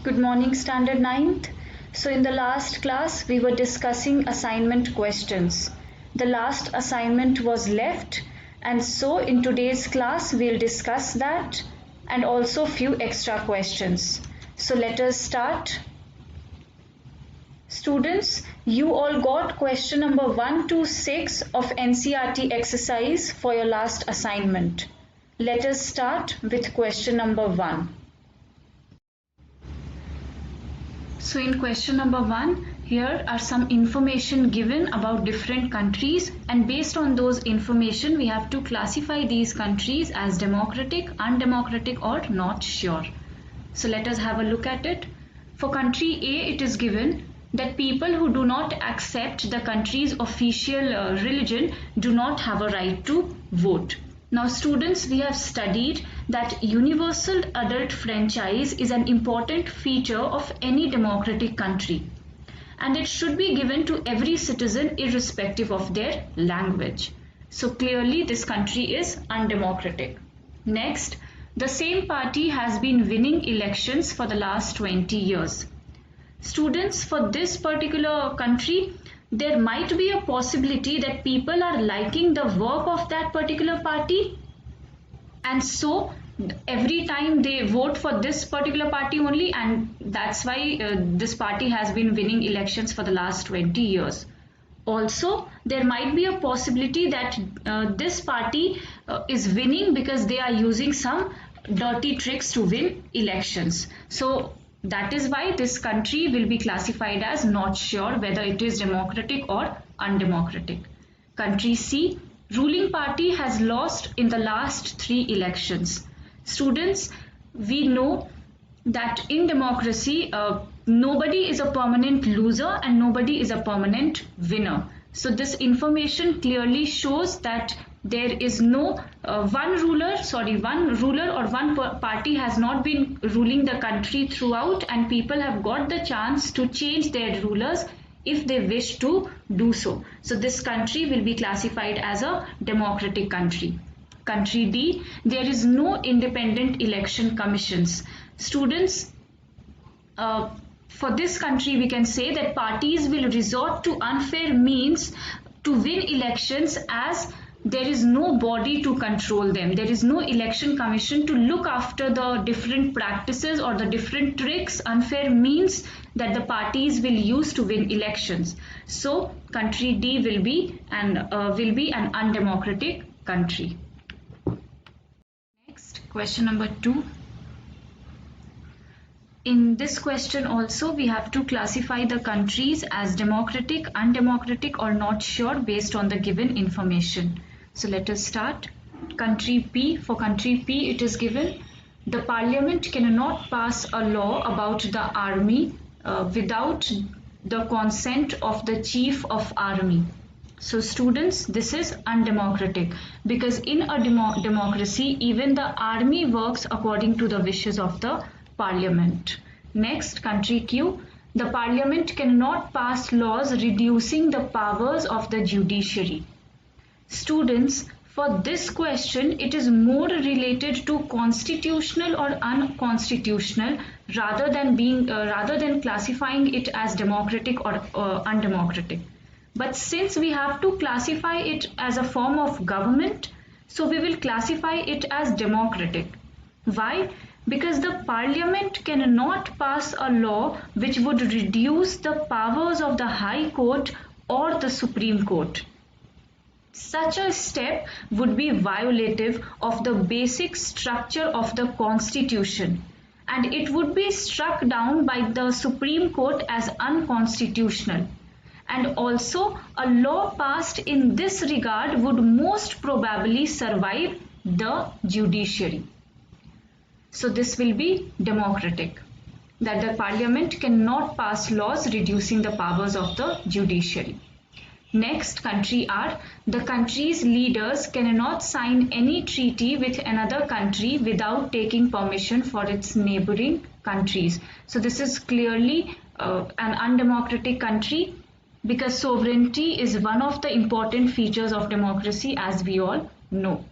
Good morning, Standard Ninth. So, in the last class, we were discussing assignment questions. The last assignment was left, and so in today's class, we'll discuss that and also few extra questions. So, let us start. Students, you all got question number 1 to 6 of NCERT exercise for your last assignment. Let us start with question number 1. So in question number 1, here are some information given about different countries, and based on those information we have to classify these countries as democratic, undemocratic or not sure. So let us have a look at it. For country A, it is given that people who do not accept the country's official religion do not have a right to vote. Now students, we have studied that universal adult franchise is an important feature of any democratic country, and it should be given to every citizen irrespective of their language. So clearly this country is undemocratic. Next, the same party has been winning elections for the last 20 years. Students, for this particular country, there might be a possibility that people are liking the work of that particular party, and so every time they vote for this particular party only, and that's why this party has been winning elections for the last 20 years. Also, there might be a possibility that this party is winning because they are using some dirty tricks to win elections. So that is why this country will be classified as not sure whether it is democratic or undemocratic. Country C, ruling party has lost in the last 3 elections. Students, we know that in democracy, nobody is a permanent loser and nobody is a permanent winner. So this information clearly shows that there is no one ruler or one party has not been ruling the country throughout, and people have got the chance to change their rulers if they wish to do so. So this country will be classified as a democratic country. Country D, there is no independent election commissions. Students, for this country we can say that parties will resort to unfair means to win elections, as there is no body to control them. There is no election commission to look after the different practices or the different tricks, unfair means that the parties will use to win elections. So country D will be an undemocratic country. Next, question number 2. In this question also we have to classify the countries as democratic, undemocratic or not sure based on the given information. So let us start. Country P. For country P, it is given the parliament cannot pass a law about the army without the consent of the chief of army. So students, this is undemocratic, because in a democracy even the army works according to the wishes of the parliament. Next, country Q. The parliament cannot pass laws reducing the powers of the judiciary. Students, for this question it is more related to constitutional or unconstitutional rather than classifying it as democratic or undemocratic. But since we have to classify it as a form of government, so we will classify it as democratic. Why? Because the parliament cannot pass a law which would reduce the powers of the High Court or the Supreme Court. Such a step would be violative of the basic structure of the Constitution, and it would be struck down by the Supreme Court as unconstitutional. And also, a law passed in this regard would most probably survive the judiciary. So this will be democratic, that the parliament cannot pass laws reducing the powers of the judiciary. Next, country R. The country's leaders cannot sign any treaty with another country without taking permission for its neighboring countries. So this is clearly an undemocratic country, because sovereignty is one of the important features of democracy, as we all know.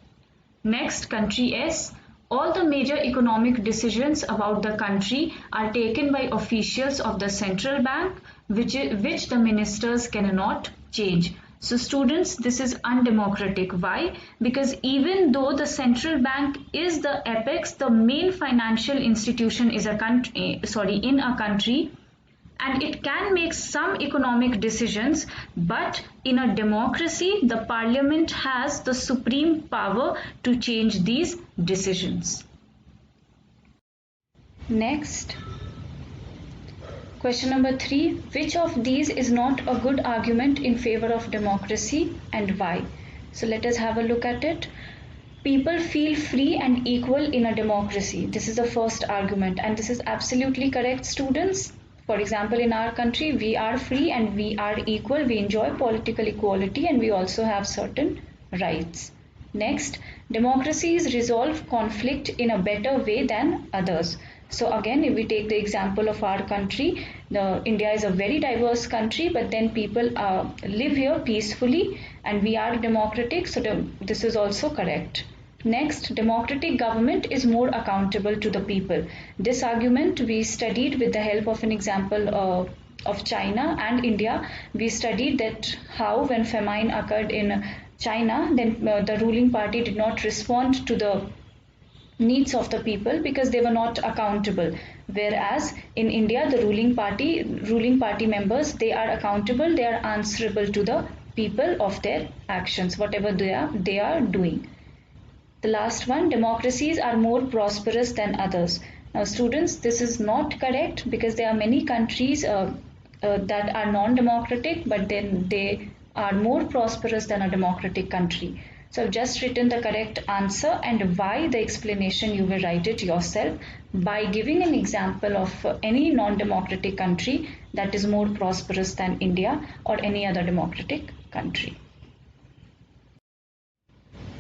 Next, country S. All the major economic decisions about the country are taken by officials of the central bank, which the ministers cannot change. So students, this is undemocratic. Why? Because even though the central bank is the apex, the main financial institution is a country, in a country, and it can make some economic decisions, but in a democracy, the parliament has the supreme power to change these decisions. Next, question number 3. Which of these is not a good argument in favor of democracy and why? So let us have a look at it. People feel free and equal in a democracy. This is the first argument, and this is absolutely correct, students. For example, in our country, we are free and we are equal. We enjoy political equality and we also have certain rights. Next, democracies resolve conflict in a better way than others. So again, if we take the example of our country, India is a very diverse country, but then people live here peacefully and we are democratic. So this is also correct. Next, democratic government is more accountable to the people. This argument we studied with the help of an example of China and India. We studied that how when famine occurred in China, then the ruling party did not respond to the needs of the people because they were not accountable. Whereas in India, the ruling party members, they are accountable, they are answerable to the people of their actions, whatever they are doing. The last one, democracies are more prosperous than others. Now students, this is not correct because there are many countries that are non-democratic, but then they are more prosperous than a democratic country. So I've just written the correct answer and why the explanation you will write it yourself by giving an example of any non-democratic country that is more prosperous than India or any other democratic country.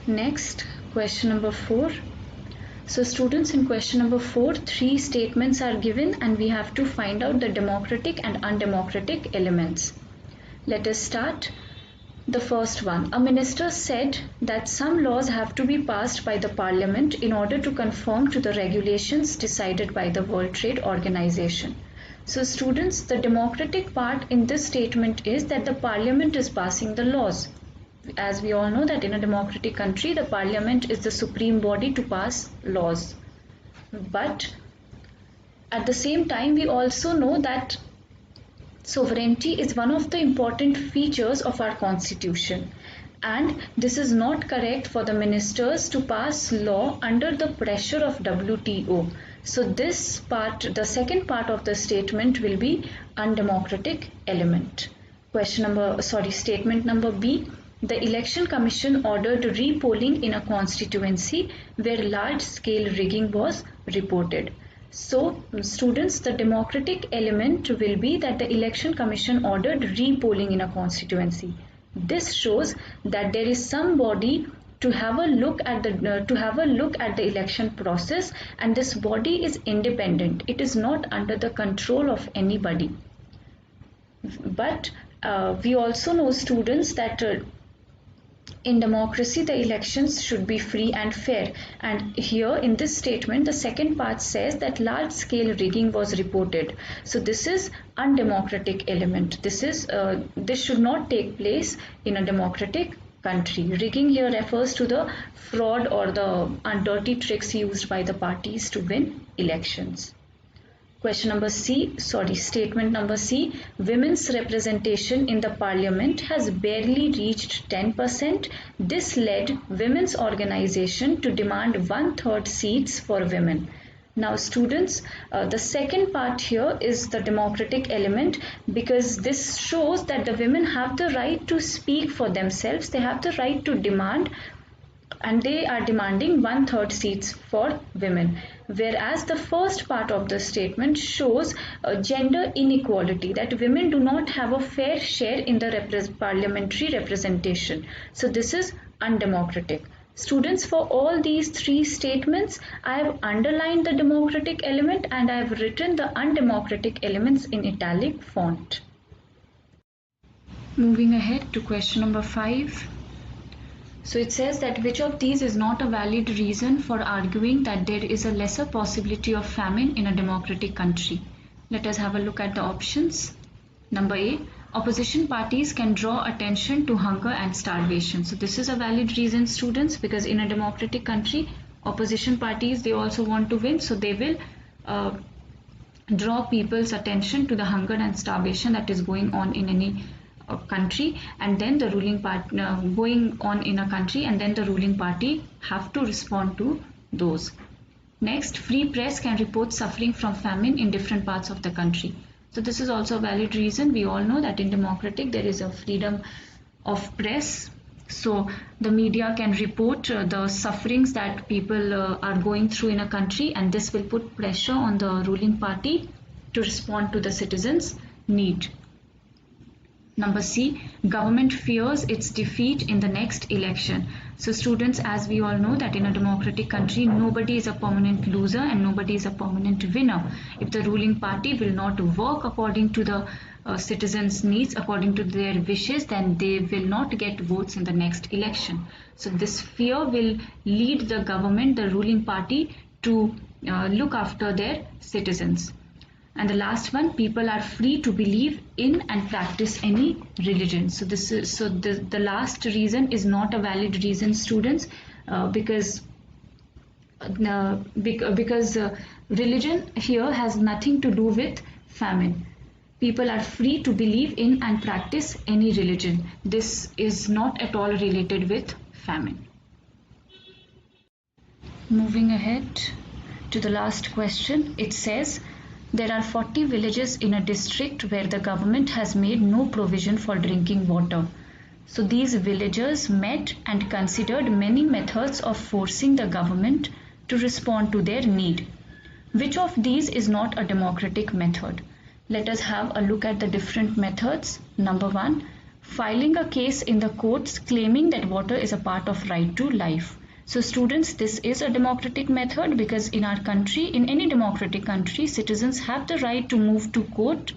Next, question number 4. So students, in question number 4, 3 statements are given and we have to find out the democratic and undemocratic elements. Let us start. The first one, a minister said that some laws have to be passed by the parliament in order to conform to the regulations decided by the World Trade Organization. So students, the democratic part in this statement is that the parliament is passing the laws. As we all know that in a democratic country, the parliament is the supreme body to pass laws. But at the same time, we also know that sovereignty is one of the important features of our constitution, and this is not correct for the ministers to pass law under the pressure of WTO. So this part, the second part of the statement will be undemocratic element. Statement number B. The Election Commission ordered repolling in a constituency where large-scale rigging was reported. So, students, the democratic element will be that the Election Commission ordered repolling in a constituency. This shows that there is somebody to have a look at the election process, and this body is independent. It is not under the control of anybody. But we also know, students, that in democracy, the elections should be free and fair. And here in this statement, the second part says that large-scale rigging was reported. So this is undemocratic element. This should not take place in a democratic country. Rigging here refers to the fraud or the dirty tricks used by the parties to win elections. Statement number C, women's representation in the parliament has barely reached 10%. This led women's organization to demand 1/3 seats for women. Now students, the second part here is the democratic element, because this shows that the women have the right to speak for themselves. They have the right to demand, and they are demanding 1/3 seats for women. Whereas the first part of the statement shows gender inequality, that women do not have a fair share in the parliamentary representation. So this is undemocratic. Students, for all these 3 statements, I have underlined the democratic element and I have written the undemocratic elements in italic font. Moving ahead to question number 5. So it says that which of these is not a valid reason for arguing that there is a lesser possibility of famine in a democratic country? Let us have a look at the options. Number A, opposition parties can draw attention to hunger and starvation. So this is a valid reason, students, because in a democratic country, opposition parties, they also want to win, so they will draw people's attention to the hunger and starvation that is going on in any country, and then the ruling party going on in a country, and then the ruling party have to respond to those. Next, free press can report suffering from famine in different parts of the country. So this is also a valid reason. We all know that in democratic there is a freedom of press, so the media can report the sufferings that people are going through in a country, and this will put pressure on the ruling party to respond to the citizens' need. Number C, government fears its defeat in the next election. So students, as we all know that in a democratic country, nobody is a permanent loser and nobody is a permanent winner. If the ruling party will not work according to the citizens' needs, according to their wishes, then they will not get votes in the next election. So this fear will lead the government, the ruling party, to look after their citizens. And the last one, people are free to believe in and practice any religion. So the last reason is not a valid reason, students, because religion here has nothing to do with famine. People are free to believe in and practice any religion. This is not at all related with famine. Moving ahead to the last question, it says, there are 40 villages in a district where the government has made no provision for drinking water. So these villagers met and considered many methods of forcing the government to respond to their need. Which of these is not a democratic method? Let us have a look at the different methods. Number 1, filing a case in the courts claiming that water is a part of right to life. So students, this is a democratic method because in our country, in any democratic country, citizens have the right to move to court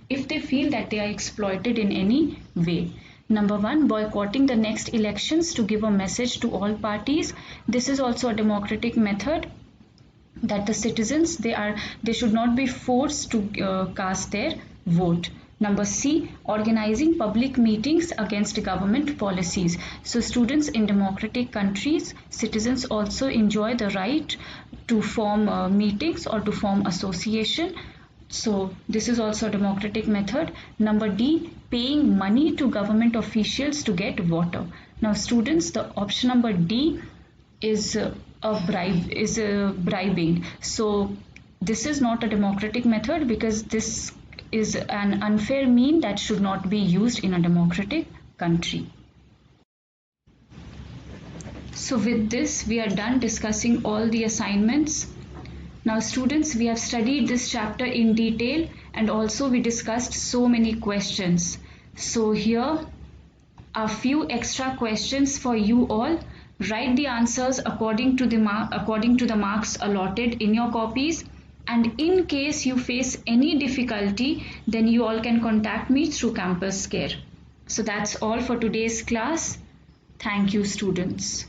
if they feel that they are exploited in any way. Number 1, boycotting the next elections to give a message to all parties. This is also a democratic method that the citizens, they should not be forced to cast their vote. Number C, organizing public meetings against government policies. So students, in democratic countries, citizens also enjoy the right to form meetings or to form association. So this is also a democratic method. Number D, paying money to government officials to get water. Now students, the option number D is bribing. So this is not a democratic method because this is an unfair mean that should not be used in a democratic country. So with this, we are done discussing all the assignments. Now students, we have studied this chapter in detail and also we discussed so many questions. So here are few extra questions for you all. Write the answers according to the marks allotted in your copies. And in case you face any difficulty, then you all can contact me through Campus Care. So that's all for today's class. Thank you, students.